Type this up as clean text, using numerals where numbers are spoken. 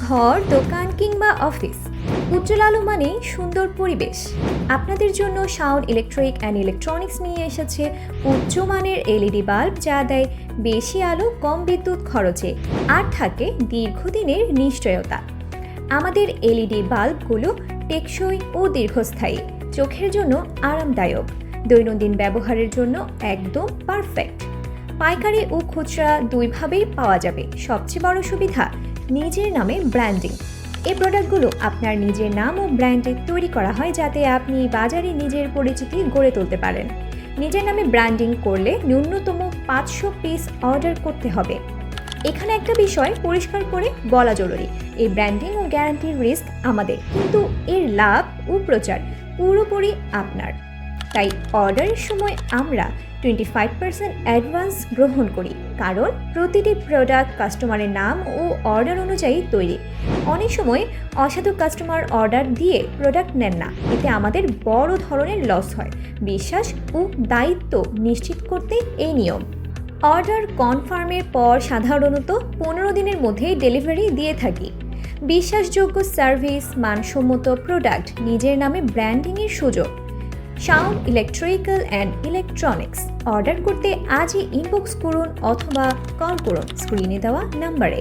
ঘর, দোকান কিংবা অফিস, উজ্জ্বল আলো মানেই সুন্দর পরিবেশ। আপনাদের জন্য সাউন্ড ইলেকট্রিক অ্যান্ড ইলেকট্রনিক্স নিয়ে এসেছে উচ্চমানের এলইডি বাল্ব, যা দেয় বেশি আলো কম বিদ্যুৎ খরচে আর থাকে দীর্ঘদিনের নিশ্চয়তা। আমাদের এলইডি বাল্বগুলো টেকসই ও দীর্ঘস্থায়ী, চোখের জন্য আরামদায়ক, দৈনন্দিন ব্যবহারের জন্য একদম পারফেক্ট। পাইকারি ও খুচরা দুইভাবেই পাওয়া যাবে। সবচেয়ে বড় সুবিধা, নিজের নামে ব্র্যান্ডিং। এই প্রোডাক্টগুলো আপনার নিজের নাম ও ব্র্যান্ডে তৈরি করা হয়, যাতে আপনি বাজারে নিজের পরিচিতি গড়ে তুলতে পারেন। নিজের নামে ব্র্যান্ডিং করলে ন্যূনতম 500 পিস অর্ডার করতে হবে। এখানে একটা বিষয় পরিষ্কার করে বলা জরুরি, এই ব্র্যান্ডিং ও গ্যারান্টির রিস্ক আমাদের, কিন্তু এর লাভ ও প্রচার পুরোপুরি আপনার। তাই অর্ডারের সময় আমরা 25% অ্যাডভান্স গ্রহণ করি, কারণ প্রতিটি প্রোডাক্ট কাস্টমারের নাম ও অর্ডার অনুযায়ী তৈরি। অনেক সময় অসাধু কাস্টমার অর্ডার দিয়ে প্রোডাক্ট নেন না, এতে আমাদের বড় ধরনের লস হয়। বিশ্বাস ও দায়িত্ব নিশ্চিত করতে এই নিয়ম। অর্ডার কনফার্মের পর সাধারণত 15 দিনের মধ্যে ডেলিভারি দিয়ে থাকি। বিশ্বাসযোগ্য সার্ভিস, মানসম্মত প্রোডাক্ট, নিজের নামে ব্র্যান্ডিংয়ের সুযোগ। Sound electrical and electronics order করতে আজই ইনবক্স করুন অথবা কল করুন স্ক্রিনে দেওয়া নাম্বারে।